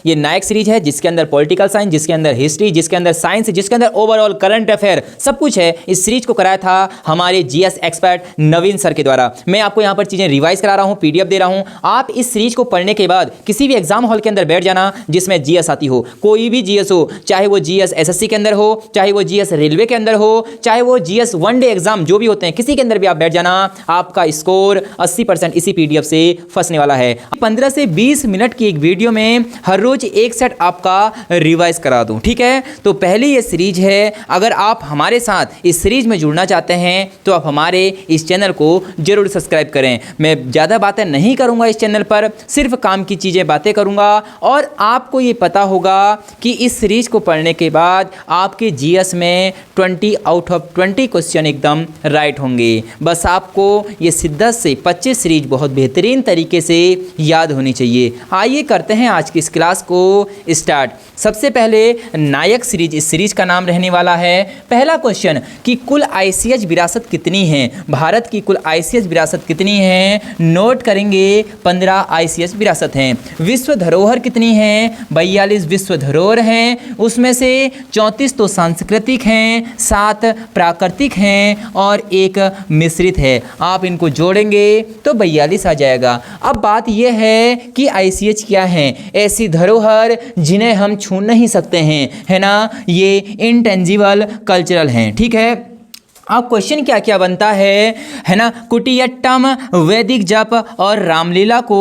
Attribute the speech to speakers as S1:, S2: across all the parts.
S1: ये नायक सीरीज है जिसके अंदर पॉलिटिकल साइंस, जिसके अंदर हिस्ट्री, जिसके अंदर साइंस, जिसके अंदर ओवरऑल करंट अफेयर सब कुछ है। इस सीरीज को कराया था हमारे जीएस एक्सपर्ट नवीन सर के द्वारा। मैं आपको यहाँ पर चीजें रिवाइज करा रहा हूँ, पीडीएफ दे रहा हूँ। आप इस सीरीज को पढ़ने के बाद किसी भी एग्जाम हॉल के अंदर बैठ जाना जिसमें जीएस आती हो, कोई भी जीएस हो, चाहे वो जीएस एसएससी के अंदर हो, चाहे वो जीएस रेलवे के अंदर हो, चाहे वो जीएस वनडे एग्जाम जो भी होते हैं, किसी के अंदर भी आप बैठ जाना, आपका स्कोर 80% इसी पीडीएफ से फंसने वाला है। 15 से 20 मिनट की एक वीडियो में हर रोज एक सेट आपका रिवाइज करा दूं, ठीक है। तो पहली ये सीरीज है, अगर आप हमारे साथ इस सीरीज में जुड़ना चाहते हैं तो आप हमारे इस चैनल को जरूर सब्सक्राइब करें। मैं ज़्यादा बातें नहीं करूंगा इस चैनल पर, सिर्फ काम की चीज़ें बातें करूंगा और आपको ये पता होगा कि इस सीरीज को पढ़ने के बाद आपके जीएस में 20 आउट ऑफ 20 क्वेश्चन एकदम राइट होंगे। बस आपको ये शिद्दत से 25 सीरीज बहुत बेहतरीन तरीके से याद होनी चाहिए। आइए करते हैं आज की इस क्लास को स्टार्ट। सबसे पहले नायक सीरीज, इस सीरीज का नाम रहने वाला है। पहला क्वेश्चन कि कुल आईसीएच विरासत कितनी है, भारत की कुल आईसीएच विरासत कितनी है, नोट करेंगे 15 आईसीएच विरासत हैं। विश्व धरोहर कितनी है, 42 विश्व धरोहर हैं, उसमें से 34 तो सांस्कृतिक हैं, 7 प्राकृतिक हैं और 1 मिश्रित है। आप इनको जोड़ेंगे तो 42 आ जाएगा। अब बात यह है कि आईसीएच क्या है, ऐसी धरोहर जिन्हें हम छू नहीं सकते हैं, है ना, ये इनटेंजिबल कल्चरल हैं, ठीक है। अब क्वेश्चन क्या क्या बनता है ना, कुटियाट्टम, वैदिक जप और रामलीला को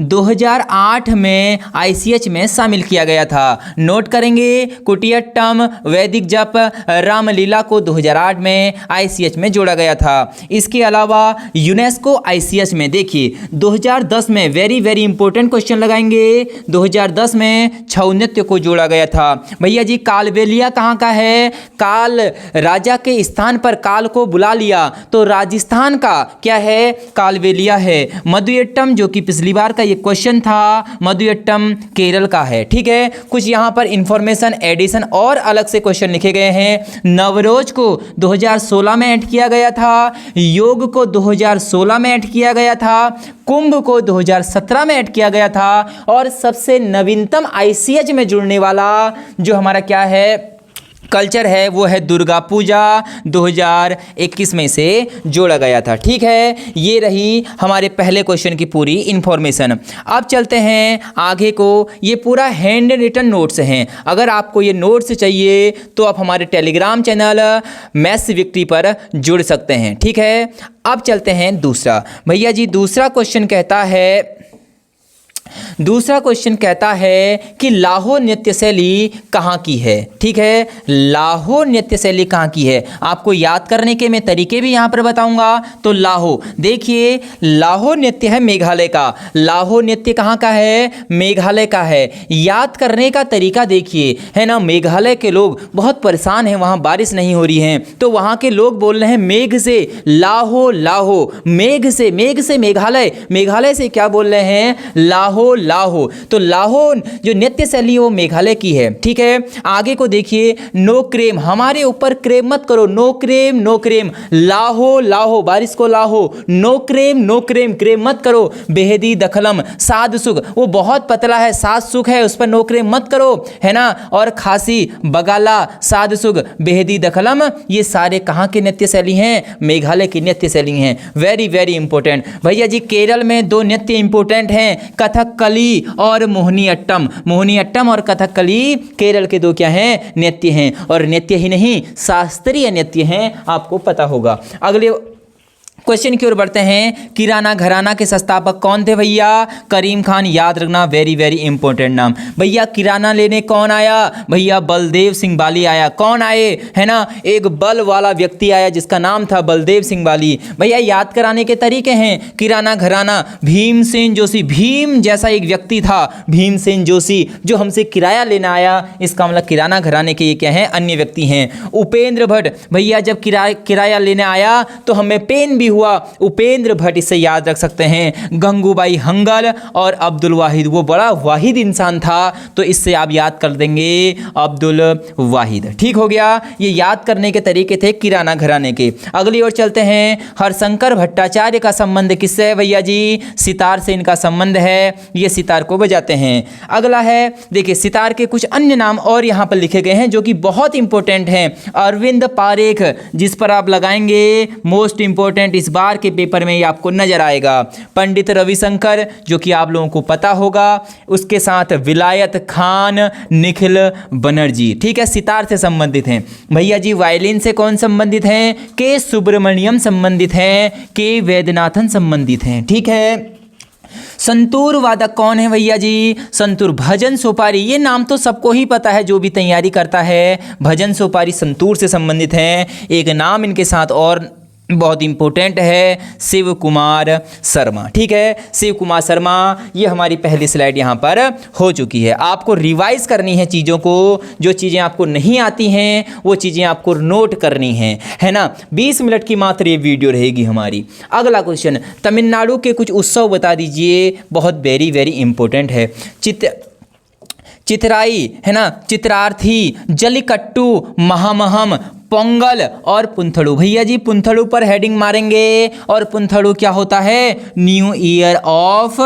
S1: 2008 में आईसीएच में शामिल किया गया था। नोट करेंगे कुटियाट्टम, वैदिक जप, रामलीला को 2008 में आईसीएच में जोड़ा गया था। इसके अलावा यूनेस्को आईसीएच में देखिए 2010 में वेरी वेरी इंपॉर्टेंट क्वेश्चन लगाएंगे, 2010 में छऊ नृत्य को जोड़ा गया था। भैया जी कालबेलिया कहाँ का है, काल राजा के स्थान पर काल को बुला लिया तो राजस्थान का क्या है, कालबेलिया है। मधुयट्टम जो कि पिछली बार का ये क्वेश्चन था, मधुयट्टम केरल का है, ठीक है। कुछ यहाँ पर इंफॉर्मेशन एडिशन और अलग से क्वेश्चन लिखे गए हैं। नवरोज को 2016 में ऐड किया गया था, योग को 2016 में ऐड किया गया था, कुंभ को 2017 में ऐड किया गया था और सबसे नवीनतम आईसीएच में जुड़ने वाला जो हमारा क्या है कल्चर है वो है दुर्गा पूजा, 2021 में से जोड़ा गया था, ठीक है। ये रही हमारे पहले क्वेश्चन की पूरी इंफॉर्मेशन। अब चलते हैं आगे को, ये पूरा हैंड रिटन नोट्स हैं। अगर आपको ये नोट्स चाहिए तो आप हमारे टेलीग्राम चैनल मैथ्स विक्ट्री पर जुड़ सकते हैं, ठीक है। अब चलते हैं दूसरा। भैया जी दूसरा क्वेश्चन कहता है कि लाहो नृत्य शैली कहाँ की है, ठीक है। लाहो नृत्य शैली कहाँ की है, आपको याद करने के मैं तरीके भी यहाँ पर बताऊंगा। तो लाहो देखिए, लाहो नृत्य है मेघालय का, लाहो नृत्य कहाँ का है, मेघालय का है। याद करने का तरीका देखिए, है ना, मेघालय के लोग बहुत परेशान हैं, वहाँ बारिश नहीं हो रही है तो वहाँ के लोग बोल रहे हैं मेघ से लाहो लाहो, मेघ से मेघालय, मेघालय से क्या बोल रहे हैं, लाहो लाहो। तो लाहो जो नृत्य शैली वो मेघालय की है, ठीक है। आगे को देखिए, नो क्रेम, हमारे ऊपर क्रेम मत करो, नो क्रेम नो क्रेम, लाहो लाहो, बारिश को लाहो, नो क्रेम नो क्रेम, क्रेम मत करो। बेहदी दखलम, साध सुख, वो बहुत पतला है, साध सुख है, उस पर नो क्रेम मत करो, है ना। और खासी, बगाला, साध सुख, बेहदी दखलम, ये सारे कहाँ के नृत्य शैली हैं, मेघालय की नृत्य शैली हैं। Very very important. भैया जी केरल में 2 नृत्य इंपॉर्टेंट हैं, कथकली और मोहिनीअट्टम। मोहिनीअट्टम और कथकली केरल के 2 क्या हैं, नृत्य हैं। और नृत्य ही नहीं, शास्त्रीय नृत्य हैं, आपको पता होगा। अगले क्वेश्चन की ओर बढ़ते हैं। किराना घराना के संस्थापक कौन थे भैया, करीम खान, याद रखना, वेरी वेरी इंपॉर्टेंट नाम। भैया किराना लेने कौन आया, भैया बलदेव सिंह बाली आया। कौन आए, है ना, एक बल वाला व्यक्ति आया जिसका नाम था बलदेव सिंह बाली। भैया याद कराने के तरीके हैं, किराना घराना, भीमसेन जोशी, भीम जैसा एक व्यक्ति था, भीमसेन जोशी, जो हमसे किराया लेने आया, इसका मतलब किराना घराने के ये क्या है, अन्य व्यक्ति हैं। उपेंद्र भट्ट, भैया जब किराया लेने आया तो हमें पेन भी हुआ उपेंद्र भट्ट, इससे याद रख सकते हैं। गंगूबाई हंगल और अब्दुल वाहिद, वो बड़ा वाहिद इंसान था, तो इससे आप याद कर देंगे अब्दुल वाहिद। ठीक हो गया, ये याद करने के तरीके थे किराना घराने के। अगली ओर चलते हैं। हरशंकर भट्टाचार्य का संबंध किससे है भैया जी? सितार से इनका संबंध है, ये सितार को बजाते हैं। अगला है, देखिए सितार के कुछ अन्य नाम और यहाँ पर लिखे गए हैं जो कि बहुत इंपॉर्टेंट हैं। अरविंद पारेख, जिस पर आप लगाएंगे मोस्ट इंपॉर्टेंट, इस बार के पेपर में ये आपको नजर आएगा। पंडित रविशंकर, जो कि आप लोगों को पता होगा, उसके साथ विलायत खान, निखिल बनर्जी, ठीक है, सितार से संबंधित हैं। भैया जी वायलिन से कौन संबंधित हैं? के सुब्रमण्यम संबंधित हैं, के वैद्यनाथन संबंधित हैं। ठीक है, संतूर वादक कौन है भैया जी? संतूर भजन सोपारी, ये नाम तो सबको ही पता है जो भी तैयारी करता है। भजन सोपारी संतूर से संबंधित हैं। एक नाम इनके साथ और बहुत इंपॉर्टेंट है, शिव कुमार शर्मा। ठीक है, शिव कुमार शर्मा, ये हमारी पहली स्लाइड यहाँ पर हो चुकी है। आपको रिवाइज करनी है चीज़ों को, जो चीज़ें आपको नहीं आती हैं वो चीज़ें आपको नोट करनी हैं, है ना। 20 मिनट की मात्र ये वीडियो रहेगी हमारी। अगला क्वेश्चन, तमिलनाडु के कुछ उत्सव बता दीजिए, बहुत वेरी वेरी इंपॉर्टेंट है। चितराई, है ना, चित्रार्थी, जल्लीकट्टू, महामहम, पोंगल और पुंथड़ू। भैया जी पुंथड़ू पर हेडिंग मारेंगे, और पुंथड़ू क्या होता है? New year of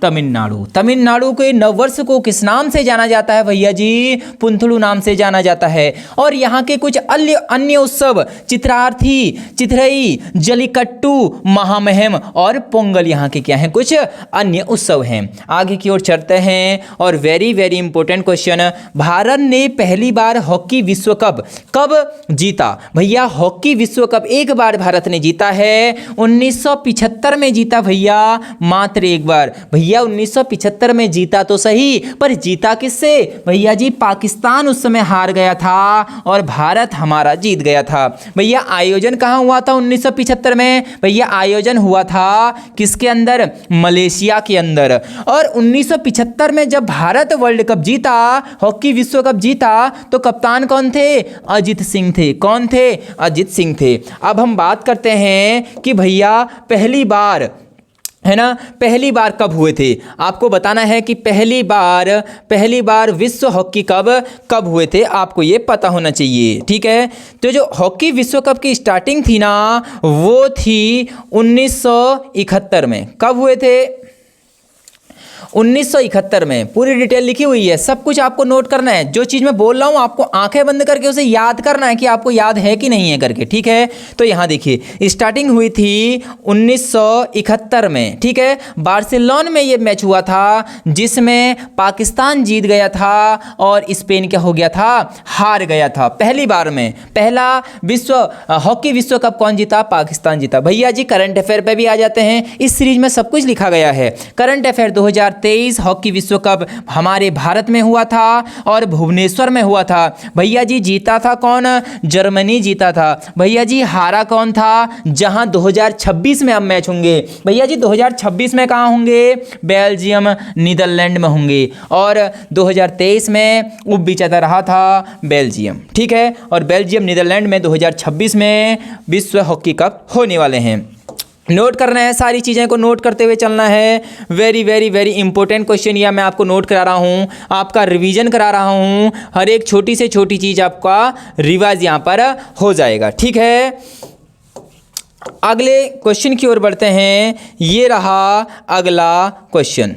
S1: Tamil Nadu. Tamil Nadu के नववर्ष को किस नाम से जाना जाता है भैया जी? पुंथड़ू नाम से जाना जाता है। और यहाँ के कुछ अन्य उत्सव, चित्रार्थी, चिथरई, जल्लीकट्टू, महामहम और पोंगल, यहाँ के क्या हैं? कुछ अन्य उत्सव हैं। आगे की ओर चलते हैं, और very very important question, Bharat ने पहली बार हॉकी विश्व कप कब जीता? भैया हॉकी विश्व कप एक बार भारत ने जीता है, 1975 में जीता भैया, मात्र एक बार। भैया 1975 में जीता तो सही, पर जीता किससे? भैया जी पाकिस्तान उस समय हार गया था और भारत हमारा जीत गया था। भैया आयोजन कहाँ हुआ था 1975 में? भैया आयोजन हुआ था किसके अंदर? मलेशिया के अंदर। और 1975 में जब भारत वर्ल्ड कप जीता, हॉकी विश्व कप जीता, तो कप्तान कौन थे? अजित सिंह थे। कौन थे? अजित सिंह थे। अब हम बात करते हैं कि भैया पहली बार, है ना, पहली बार कब हुए थे? आपको बताना है कि पहली बार विश्व हॉकी कब हुए थे, आपको ये पता होना चाहिए। ठीक है, तो जो हॉकी विश्व कप की स्टार्टिंग थी ना, वो थी 1971 में। कब हुए थे? 1971 में। पूरी डिटेल लिखी हुई है, सब कुछ आपको नोट करना है। जो चीज़ मैं बोल रहा हूँ आपको आंखें बंद करके उसे याद करना है कि आपको याद है कि नहीं है करके। ठीक है, तो यहाँ देखिए स्टार्टिंग हुई थी 1971 में। ठीक है, बार्सिलोना में ये मैच हुआ था, जिसमें पाकिस्तान जीत गया था और स्पेन क्या हो गया था? हार गया था। पहली बार में पहला हॉकी विश्व कप कौन जीता? पाकिस्तान जीता। भैया जी करंट अफेयर पे भी आ जाते हैं, इस सीरीज में सब कुछ लिखा गया है। करंट अफेयर 2023 हॉकी विश्व कप हमारे भारत में हुआ था और भुवनेश्वर में हुआ था। भैया जी जीता था कौन? जर्मनी जीता था। भैया जी हारा कौन था? जहां 2026 में अब मैच होंगे। भैया जी 2026 में कहां होंगे? बेल्जियम नीदरलैंड में होंगे। और 2023 में उपविजेता रहा था बेल्जियम। ठीक है, और बेल्जियम नीदरलैंड में 2026 में विश्व हॉकी कप होने वाले हैं। नोट करना है, सारी चीज़ें को नोट करते हुए चलना है। Very very very important question यह मैं आपको नोट करा रहा हूँ, आपका रिवीजन करा रहा हूँ। हर एक छोटी से छोटी चीज़ आपका रिवाइज यहाँ पर हो जाएगा। ठीक है, अगले क्वेश्चन की ओर बढ़ते हैं। ये रहा अगला क्वेश्चन।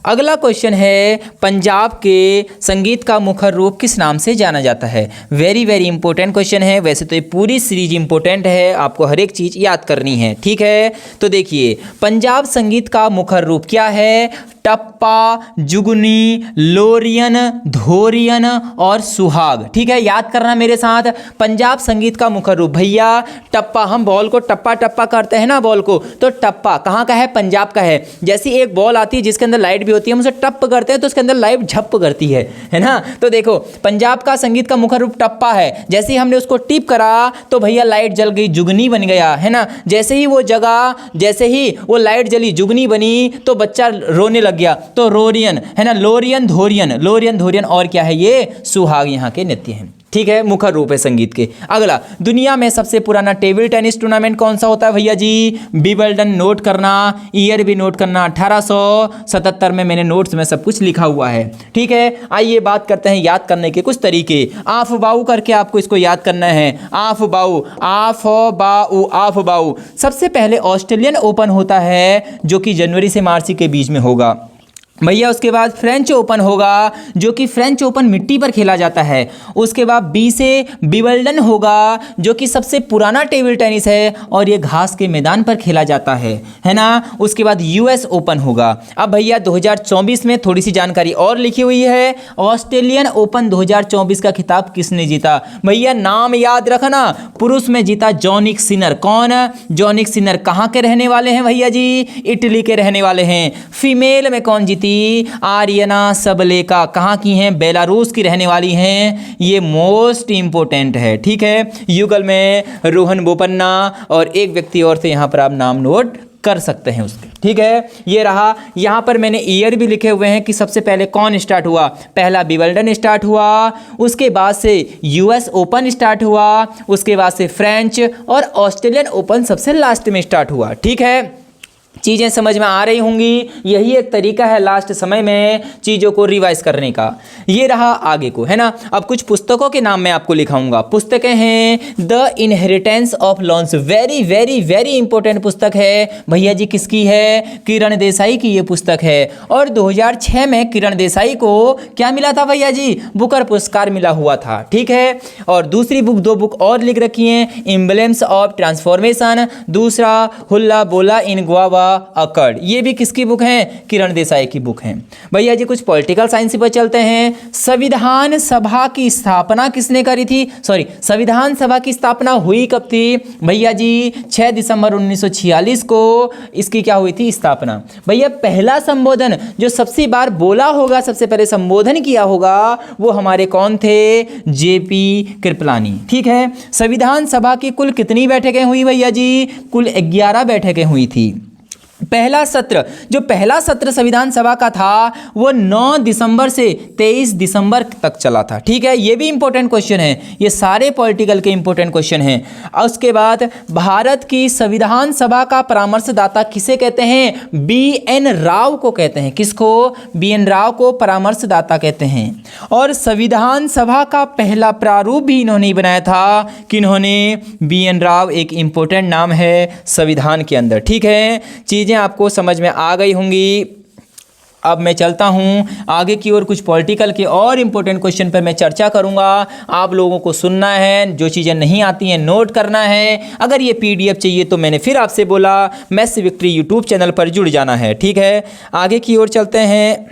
S1: अगला क्वेश्चन है, पंजाब के संगीत का मुखर रूप किस नाम से जाना जाता है? वेरी वेरी इंपॉर्टेंट क्वेश्चन है। वैसे तो ये पूरी सीरीज इंपॉर्टेंट है, आपको हर एक चीज़ याद करनी है। ठीक है, तो देखिए पंजाब संगीत का मुखर रूप क्या है? टप्पा, जुगनी, लोरियन, धोरियन और सुहाग। ठीक है, याद करना मेरे साथ। पंजाब संगीत का मुखर रूप भैया टप्पा, हम बॉल को टप्पा टप्पा करते हैं ना बॉल को, तो टप्पा कहाँ का है? पंजाब का है। जैसी एक बॉल आती है जिसके अंदर लाइट भी होती है, हम उसे टप करते हैं तो उसके अंदर लाइट झप करती है ना। तो देखो पंजाब का संगीत का मुखर रूप टप्पा है। जैसे ही हमने उसको टिप करा तो भैया लाइट जल गई, जुगनी बन गया, है ना। जैसे ही वो जगह, जैसे ही वो लाइट जली, जुगनी बनी, तो बच्चा रोने लग गया, तो रोरियन, है ना। लोरियन, धोरियन, लोरियन, धोरियन और क्या है? ये सुहाग यहाँ के नृत्य हैं। ठीक है, मुखर रूप है संगीत के। अगला, दुनिया में सबसे पुराना टेबल टेनिस टूर्नामेंट कौन सा होता है भैया जी? विंबलडन। नोट करना, ईयर भी नोट करना, 1877 में मैंने नोट्स में सब कुछ लिखा हुआ है। ठीक है, आइए बात करते हैं याद करने के कुछ तरीके। आफ बाऊ करके आपको इसको याद करना है। आफ बाऊ, आफ बाऊ, आफ बाऊ। सबसे पहले ऑस्ट्रेलियन ओपन होता है जो कि जनवरी से मार्च के बीच में होगा भैया। उसके बाद फ्रेंच ओपन होगा जो कि फ्रेंच ओपन मिट्टी पर खेला जाता है। उसके बाद बी से विंबलडन होगा जो कि सबसे पुराना टेबल टेनिस है और ये घास के मैदान पर खेला जाता है ना। उसके बाद यूएस ओपन होगा। अब भैया 2024 में थोड़ी सी जानकारी और लिखी हुई है। ऑस्ट्रेलियन ओपन 2024 का खिताब किसने जीता? भैया नाम याद रखना। पुरुष में जीता जॉनिक सिनर। कौन? जॉनिक सिनर। कहाँ के रहने वाले हैं भैया जी? इटली के रहने वाले हैं। फीमेल में कौन जीती? आर्यना सबलेका। कहाँ की हैं? बेलारूस की रहने वाली हैं। ये मोस्ट इंपोर्टेंट है। ठीक है, युगल में रोहन बोपन्ना और एक व्यक्ति और थे, यहाँ पर आप नाम नोट कर सकते हैं उसके। ठीक है, ये रहा। यहाँ पर मैंने ईयर भी लिखे हुए हैं कि सबसे पहले कौन स्टार्ट हुआ। पहला विंबलडन स्टार्ट हुआ, उसके बाद से यूएस ओपन स्टार्ट हुआ, उसके बाद से फ्रेंच और ऑस्ट्रेलियन ओपन सबसे लास्ट में स्टार्ट हुआ। ठीक है, चीज़ें समझ में आ रही होंगी। यही एक तरीका है लास्ट समय में चीज़ों को रिवाइज करने का। ये रहा आगे को, है ना। अब कुछ पुस्तकों के नाम मैं आपको लिखाऊंगा। पुस्तकें हैं the inheritance of lawns. Very very very important पुस्तक है भैया जी। किसकी है? किरण देसाई की ये पुस्तक है। और 2006 में किरण देसाई को क्या मिला था भैया जी? बुकर पुरस्कार मिला हुआ था। ठीक है, और दूसरी बुक, दो बुक और लिख रखी हैं। एम्बलेम्स ऑफ ट्रांसफॉर्मेशन, दूसरा हुल्ला बोला इन गुआवा अकर्ड। ये भी किसकी बुक है? किरण देसाई की बुक है भैया जी। कुछ पॉलिटिकल साइंस पर चलते हैं। संविधान सभा की स्थापना किसने करी थी? संविधान सभा की स्थापना हुई कब थी भैया जी? 6 दिसंबर 1946 को इसकी क्या हुई थी? स्थापना। भैया पहला संबोधन जो सबसे बार बोला होगा, सबसे पहले संबोधन किया होगा, वो हमारे कौन थे? जेपी कृपलानी। ठीक है, संविधान सभा की कुल कितनी बैठकें हुई भैया जी? कुल 11 बैठकें हुई थी। पहला सत्र, जो पहला सत्र संविधान सभा का था वो 9 दिसंबर से 23 दिसंबर तक चला था। ठीक है, ये भी इंपॉर्टेंट क्वेश्चन है। ये सारे पॉलिटिकल के इंपॉर्टेंट क्वेश्चन हैं। और उसके बाद भारत की संविधान सभा का परामर्शदाता किसे कहते हैं? BN राव को कहते हैं। किसको? BN राव को परामर्शदाता कहते हैं। और संविधान सभा का पहला प्रारूप भी इन्होंने ही बनाया था। किन्होंने? BN राव। एक इंपॉर्टेंट नाम है संविधान के अंदर। ठीक है, चीज़ें आपको समझ में आ गई होंगी। अब मैं चलता हूँ आगे की ओर। कुछ पॉलिटिकल के और इम्पोर्टेंट क्वेश्चन पर मैं चर्चा करूँगा। आप लोगों को सुनना है, जो चीज़ें नहीं आती हैं नोट करना है। अगर ये PDF चाहिए तो मैंने फिर आपसे बोला मैथ्स विक्ट्री यूट्यूब चैनल पर जुड़ जाना है। ठीक है, आगे की ओर चलते हैं।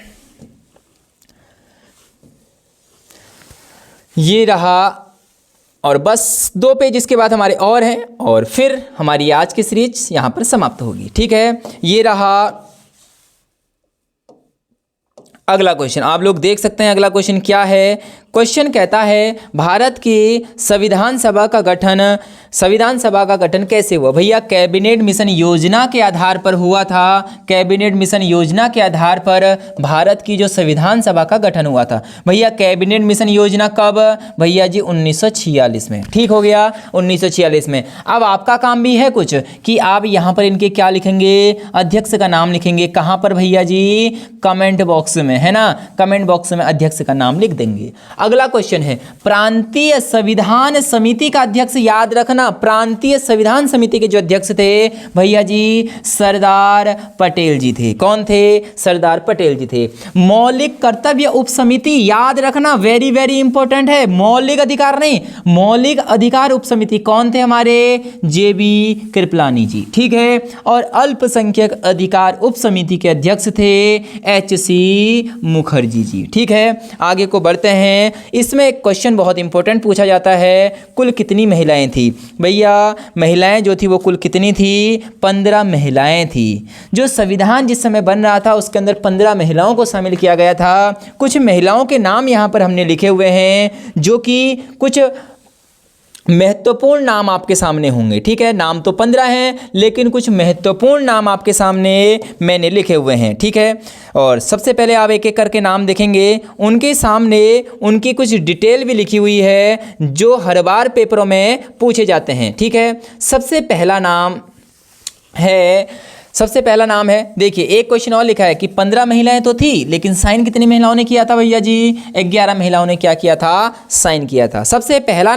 S1: ये रहा, और बस 2 पेज इसके बाद हमारे और हैं, और फिर हमारी आज की सीरीज यहाँ पर समाप्त होगी। ठीक है, ये रहा अगला क्वेश्चन। आप लोग देख सकते हैं अगला क्वेश्चन क्या है। क्वेश्चन कहता है भारत की संविधान सभा का गठन कैसे हुआ? भैया कैबिनेट मिशन योजना के आधार पर हुआ था। कैबिनेट मिशन योजना के आधार पर भारत की जो संविधान सभा का गठन हुआ था। भैया कैबिनेट मिशन योजना कब? भैया जी 1946 में। ठीक हो गया, 1946 में। अब आपका काम भी है कुछ कि आप यहाँ पर इनके क्या लिखेंगे? अध्यक्ष का नाम लिखेंगे। कहाँ पर भैया जी? कमेंट बॉक्स में, है ना। कमेंट बॉक्स में अध्यक्ष का नाम लिख देंगे। अगला क्वेश्चन है प्रांतीय संविधान समिति का अध्यक्ष। याद रखना, प्रांतीय संविधान समिति के जो अध्यक्ष थे भैया जी सरदार पटेल जी थे। कौन थे? सरदार पटेल जी थे। मौलिक कर्तव्य उप समिति, याद रखना, वेरी वेरी इंपॉर्टेंट है। मौलिक अधिकार नहीं, मौलिक अधिकार उप समिति कौन थे? हमारे JB कृपलानी जी। ठीक है, और अल्पसंख्यक अधिकार उप समिति के अध्यक्ष थे HC मुखर्जी जी। ठीक है, आगे को बढ़ते हैं। इसमें एक क्वेश्चन बहुत इंपॉर्टेंट पूछा जाता है, कुल कितनी महिलाएं थी? भैया महिलाएं जो थी वो कुल कितनी थी? 15 महिलाएं थी। जो संविधान जिस समय बन रहा था उसके अंदर 15 महिलाओं को शामिल किया गया था। कुछ महिलाओं के नाम यहाँ पर हमने लिखे हुए हैं जो कि कुछ महत्वपूर्ण नाम आपके सामने होंगे, ठीक है। नाम तो 15 हैं, लेकिन कुछ महत्वपूर्ण नाम आपके सामने मैंने लिखे हुए हैं, ठीक है। और सबसे पहले आप एक एक करके नाम देखेंगे, उनके सामने उनकी कुछ डिटेल भी लिखी हुई है जो हर बार पेपरों में पूछे जाते हैं, ठीक है। सबसे पहला नाम है, देखिए एक क्वेश्चन और लिखा है कि 15 महिलाएं तो थी, लेकिन साइन कितनी महिलाओं ने किया था भैया जी? 11 महिलाओं ने क्या किया था? साइन किया था। सबसे पहला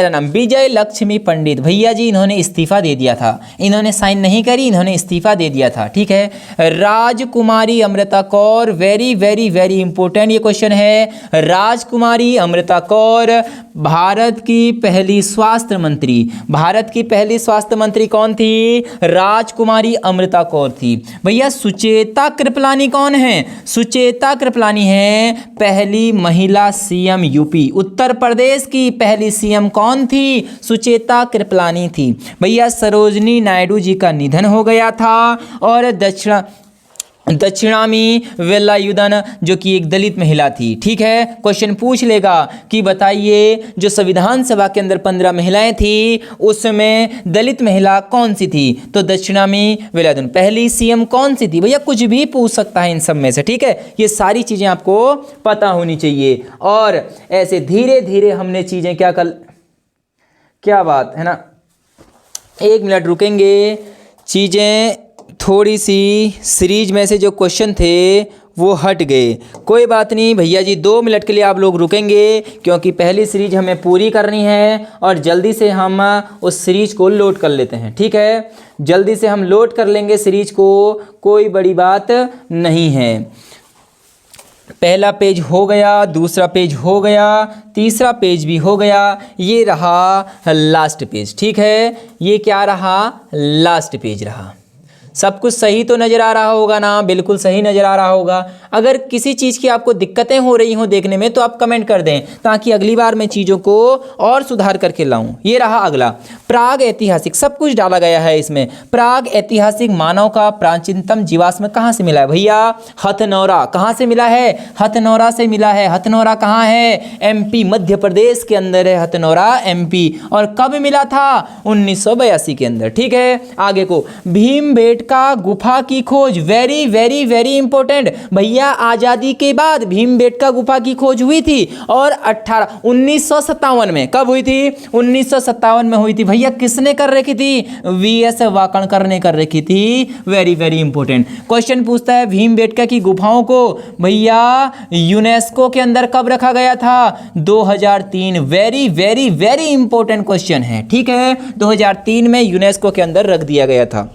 S1: नाम विजय लक्ष्मी पंडित, भैया जी इन्होंने इस्तीफा दे दिया था, इन्होंने साइन नहीं करी, इन्होंने इस्तीफा दे दिया था, ठीक है। राजकुमारी Amrita Kaur, very very very important ये क्वेश्चन है। राजकुमारी अमृता कौर भारत की पहली स्वास्थ्य मंत्री, भारत की पहली स्वास्थ्य मंत्री कौन थी? राजकुमारी अमृता कौर थी। भैया सुचेता कृपलानी कौन है? सुचेता कृपलानी है पहली महिला सीएम यूपी, उत्तर प्रदेश की पहली सीएम कौन थी? सुचेता कृपलानी थी। भैया सरोजनी नायडू जी का निधन हो गया था और दक्षिणामी वेलायुधन जो कि एक दलित महिला थी, ठीक है। क्वेश्चन पूछ लेगा कि बताइए जो संविधान सभा के अंदर 15 महिलाएं थी उसमें दलित महिला कौन सी थी? तो दक्षिणामी वेलायुधन। पहली सीएम कौन सी थी? भैया कुछ भी पूछ सकता है इन सब में से, ठीक है। ये सारी चीज़ें आपको पता होनी चाहिए और ऐसे धीरे धीरे हमने चीज़ें क्या बात है ना, 1 मिनट रुकेंगे। चीज़ें थोड़ी सी सीरीज में से जो क्वेश्चन थे वो हट गए, कोई बात नहीं भैया जी, 2 मिनट के लिए आप लोग रुकेंगे क्योंकि पहली सीरीज हमें पूरी करनी है और जल्दी से हम उस सीरीज को लोड कर लेते हैं, ठीक है। जल्दी से हम लोड कर लेंगे सीरीज को, कोई बड़ी बात नहीं है। पहला पेज हो गया, दूसरा पेज हो गया, तीसरा पेज भी हो गया, ये रहा लास्ट पेज, ठीक है। ये क्या रहा? लास्ट पेज रहा। सब कुछ सही तो नज़र आ रहा होगा ना? बिल्कुल सही नज़र आ रहा होगा। अगर किसी चीज़ की आपको दिक्कतें हो रही हों देखने में तो आप कमेंट कर दें ताकि अगली बार मैं चीज़ों को और सुधार करके लाऊं। ये रहा अगला, प्राग ऐतिहासिक, सब कुछ डाला गया है इसमें। प्राग ऐतिहासिक मानव का प्राचीनतम जीवाश्म कहाँ से मिला है? भैया हथनौरा। कहाँ से मिला है? हथनौरा से मिला है। हथनौरा कहाँ है? एमपी, मध्य प्रदेश के अंदर है हथनौरा, एमपी। और कब मिला था? 1982 के अंदर, ठीक है। आगे को भीमबेटका गुफा की खोज, वेरी वेरी वेरी इंपॉर्टेंट भैया। आजादी के बाद भीमबेटका गुफा की खोज हुई थी और 1957 में, कब हुई थी? 1957 में हुई थी भैया। किसने कर रखी थी? वीएस वाकणकर ने कर रखी थी। वेरी वेरी इंपॉर्टेंट क्वेश्चन पूछता है भीमबेटका की गुफाओं को भैया यूनेस्को के अंदर कब रखा गया था? 2003। Very very very important question है, ठीक है। 2003 में यूनेस्को के अंदर रख दिया गया था।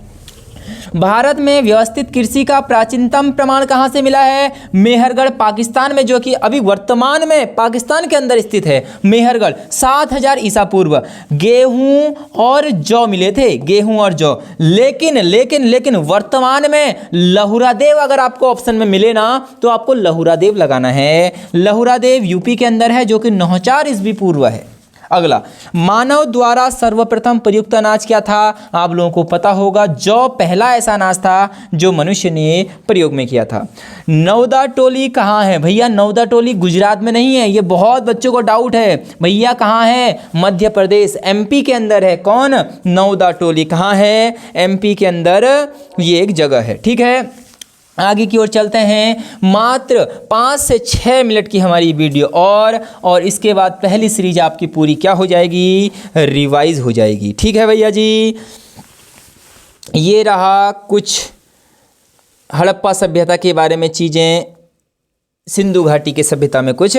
S1: भारत में व्यवस्थित कृषि का प्राचीनतम प्रमाण कहाँ से मिला है? मेहरगढ़, पाकिस्तान में, जो कि अभी वर्तमान में पाकिस्तान के अंदर स्थित है। मेहरगढ़ 7000 ईसा पूर्व गेहूं और जौ मिले थे, गेहूं और जौ। लेकिन वर्तमान में लहुरादेव अगर आपको ऑप्शन में मिले ना तो आपको लहुरादेव लगाना है। लहुरादेव यूपी के अंदर है जो कि 9000 ईस्वी पूर्व है। अगला, मानव द्वारा सर्वप्रथम प्रयुक्त अनाज क्या था? आप लोगों को पता होगा, जौ पहला ऐसा अनाज था जो मनुष्य ने प्रयोग में किया था। नौदा टोली कहाँ है? भैया नौदा टोली गुजरात में नहीं है, ये बहुत बच्चों को डाउट है। भैया कहाँ है? मध्य प्रदेश, एमपी के अंदर है। कौन? नौदा टोली कहाँ है? एमपी के अंदर ये एक जगह है, ठीक है। आगे की ओर चलते हैं। मात्र 5 से 6 मिनट की हमारी वीडियो और इसके बाद पहली सीरीज आपकी पूरी क्या हो जाएगी? रिवाइज हो जाएगी, ठीक है भैया जी। ये रहा कुछ हड़प्पा सभ्यता के बारे में चीज़ें, सिंधु घाटी के सभ्यता में कुछ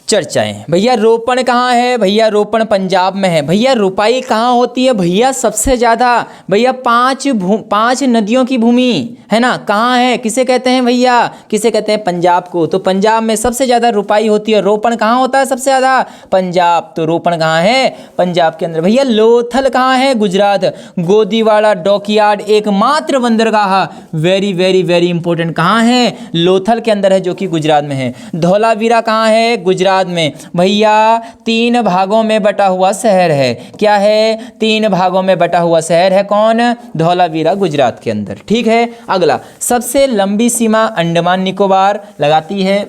S1: चर्चाएं। भैया रोपण कहाँ है? भैया रोपण पंजाब में है। भैया रोपाई कहाँ होती है? भैया सबसे ज़्यादा भैया 5 नदियों की भूमि है ना, कहाँ है? किसे कहते हैं भैया? किसे कहते हैं? पंजाब को। तो पंजाब में सबसे ज़्यादा रोपाई होती है। रोपण कहाँ होता है सबसे ज़्यादा? पंजाब। तो रोपण कहाँ है? पंजाब के अंदर। भैया लोथल कहाँ है? गुजरात। गोदीवाड़ा डॉकयार्ड एकमात्र बंदरगाह, वेरी वेरी वेरी इंपॉर्टेंट, कहाँ है? लोथल के अंदर है जो कि गुजरात में है। धौलावीरा कहाँ है? गुजरात में। भैया 3 भागों में बटा हुआ शहर है। क्या है? 3 भागों में बटा हुआ शहर है। कौन? धौलावीरा, गुजरात के अंदर, ठीक है। अगला, सबसे लंबी सीमा अंडमान निकोबार लगाती है।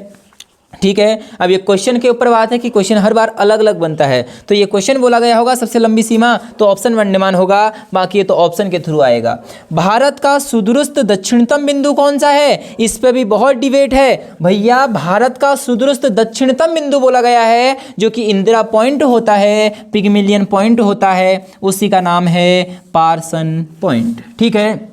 S1: ठीक है। अब ये क्वेश्चन के ऊपर बात है कि क्वेश्चन हर बार अलग अलग बनता है, तो ये क्वेश्चन बोला गया होगा सबसे लंबी सीमा, तो ऑप्शन अंडमान होगा, बाकी ये तो ऑप्शन के थ्रू आएगा। भारत का सुदूरस्थ दक्षिणतम बिंदु कौन सा है, इस पे भी बहुत डिबेट है भैया। भारत का सुदूरस्थ दक्षिणतम बिंदु बोला गया है, जो कि इंदिरा पॉइंट होता है, पिगमिलियन पॉइंट होता है, उसी का नाम है पार्सन पॉइंट। ठीक है।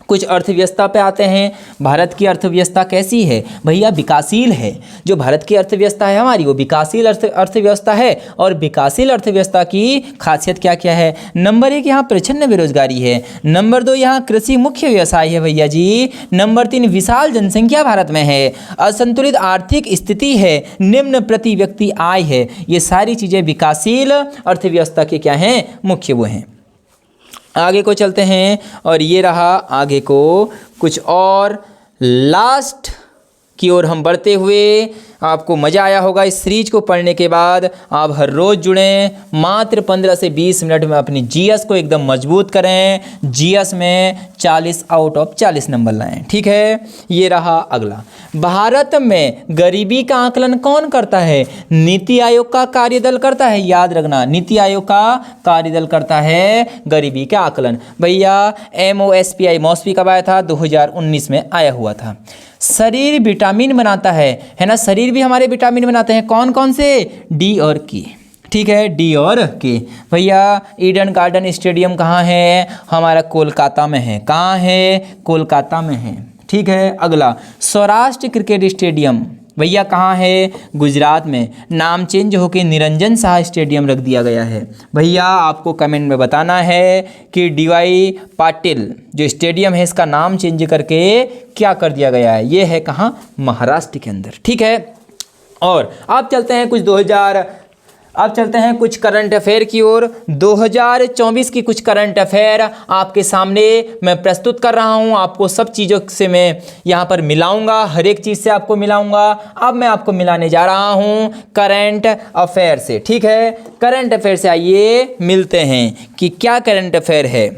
S1: कुछ अर्थव्यवस्था पे आते हैं। भारत की अर्थव्यवस्था कैसी है भैया, विकासशील है। जो भारत की अर्थव्यवस्था है हमारी, वो विकासशील अर्थव्यवस्था है। और विकासशील अर्थव्यवस्था की खासियत क्या क्या है, नंबर 1 यहाँ प्रचंड बेरोजगारी है, नंबर 2 यहाँ कृषि मुख्य व्यवसाय है भैया जी, नंबर 3 विशाल जनसंख्या भारत में है, असंतुलित आर्थिक स्थिति है, निम्न प्रति व्यक्ति आय है। ये सारी चीज़ें विकासशील अर्थव्यवस्था के क्या हैं, मुख्य वो हैं। आगे को चलते हैं, और ये रहा आगे को कुछ और लास्ट की ओर हम बढ़ते हुए। आपको मज़ा आया होगा इस सीरीज को पढ़ने के बाद। आप हर रोज़ जुड़ें, मात्र 15 से 20 मिनट में अपनी जीएस को एकदम मजबूत करें, जीएस में 40 आउट ऑफ 40 नंबर लाएं। ठीक है। ये रहा अगला, भारत में गरीबी का आकलन कौन करता है, नीति आयोग का कार्यदल करता है। याद रखना, नीति आयोग का कार्यदल करता है गरीबी का आकलन। भैया MOSPI मॉस्पी कब आया था, 2019 में आया हुआ था। शरीर विटामिन बनाता है ना, शरीर भी हमारे विटामिन बनाते हैं, कौन कौन से, डी और के। ठीक है, डी और के। भैया ईडन गार्डन स्टेडियम कहाँ है, हमारा कोलकाता में है। कहाँ है, कोलकाता में है। ठीक है। अगला, सौराष्ट्र क्रिकेट स्टेडियम भैया कहाँ है, गुजरात में। नाम चेंज होकर निरंजन शाह स्टेडियम रख दिया गया है। भैया आपको कमेंट में बताना है कि DY पाटिल जो स्टेडियम है, इसका नाम चेंज करके क्या कर दिया गया है। ये है कहाँ, महाराष्ट्र के अंदर। ठीक है। और अब चलते हैं कुछ करंट अफेयर की ओर। 2024 की कुछ करंट अफेयर आपके सामने मैं प्रस्तुत कर रहा हूं। आपको सब चीज़ों से मैं यहां पर मिलाऊंगा, हर एक चीज़ से आपको मिलाऊंगा। अब मैं आपको मिलाने जा रहा हूं करंट अफेयर से। ठीक है, करंट अफेयर से आइए मिलते हैं कि क्या करंट अफेयर है।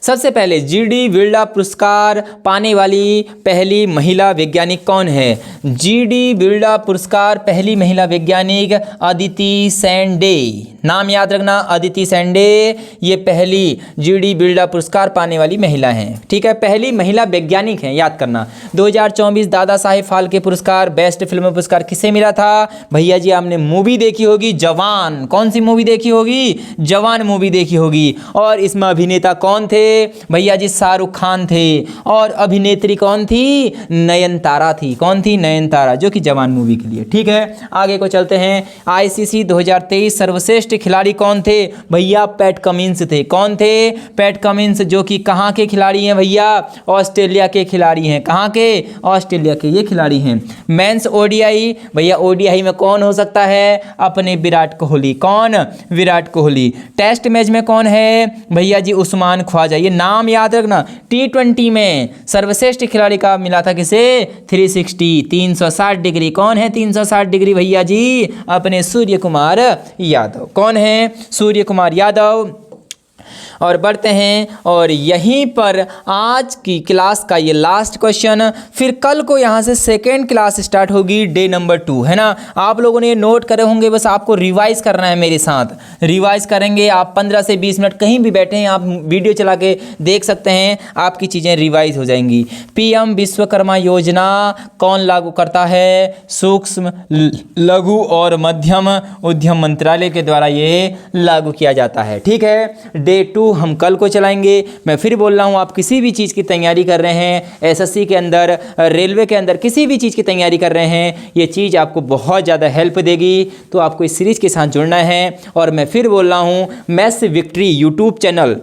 S1: सबसे पहले GD बिरला पुरस्कार पाने वाली पहली महिला वैज्ञानिक कौन है, GD बिरला पुरस्कार पहली महिला वैज्ञानिक अदिति सैंडे। नाम याद रखना, अदिति सैंडे ये पहली GD बिरला पुरस्कार पाने वाली महिला हैं। ठीक है, पहली महिला वैज्ञानिक हैं, याद करना। 2024 दादा साहेब फाल्के पुरस्कार बेस्ट फिल्म पुरस्कार किसे मिला था भैया जी, आपने मूवी देखी होगी जवान। कौन सी मूवी देखी होगी, जवान मूवी देखी होगी। और इसमें अभिनेता कौन थे भैया जी, शाहरुख खान थे। और अभिनेत्री कौन थी, नयनतारा थी। कौन थी, नयनतारा, जो कि जवान मूवी के लिए। ठीक है, आगे को चलते हैं। ICC 2023 सर्वश्रेष्ठ खिलाड़ी कौन थे भैया, पैट कमिंस थे। कौन थे, पैट कमिंस, जो कि कहाँ के खिलाड़ी हैं भैया, ऑस्ट्रेलिया के खिलाड़ी हैं। कहाँ के, ऑस्ट्रेलिया के ये खिलाड़ी हैं। मेंस ODI भैया, ODI में कौन हो सकता है, अपने विराट कोहली। कौन, विराट कोहली। टेस्ट मैच में कौन है भैया जी, उस्मान ख्वाजा। ये नाम याद रखना। T20 में सर्वश्रेष्ठ खिलाड़ी का मिला था किसे, 360 डिग्री। कौन है 360 डिग्री भैया जी, अपने सूर्य कुमार यादव। कौन है, सूर्य कुमार यादव। और बढ़ते हैं, और यहीं पर आज की क्लास का ये लास्ट क्वेश्चन। फिर कल को यहाँ से सेकेंड क्लास स्टार्ट होगी, डे नंबर 2 है ना। आप लोगों ने नोट करे होंगे, बस आपको रिवाइज करना है, मेरे साथ रिवाइज करेंगे आप। 15 से 20 मिनट कहीं भी बैठे हैं आप, वीडियो चला के देख सकते हैं, आपकी चीज़ें रिवाइज हो जाएंगी। PM विश्वकर्मा योजना कौन लागू करता है, सूक्ष्म लघु और मध्यम उद्यम मंत्रालय के द्वारा ये लागू किया जाता है। ठीक है, डे 2 हम कल को चलाएंगे। मैं फिर बोल रहा हूँ, आप किसी भी चीज़ की तैयारी कर रहे हैं, SSC के अंदर, रेलवे के अंदर, किसी भी चीज़ की तैयारी कर रहे हैं, ये चीज़ आपको बहुत ज़्यादा हेल्प देगी। तो आपको इस सीरीज़ के साथ जुड़ना है। और मैं फिर बोल रहा हूँ, मैथ्स विक्ट्री यूट्यूब चैनल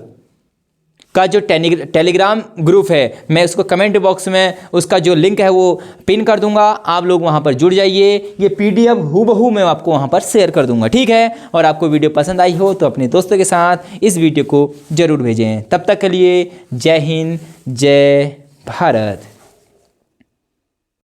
S1: का जो टेलीग्राम ग्रुप है, मैं उसको कमेंट बॉक्स में उसका जो लिंक है वो पिन कर दूंगा। आप लोग वहां पर जुड़ जाइए। ये PDF हूबहू मैं आपको वहां पर शेयर कर दूंगा। ठीक है, और आपको वीडियो पसंद आई हो तो अपने दोस्तों के साथ इस वीडियो को ज़रूर भेजें। तब तक के लिए जय हिंद, जय भारत।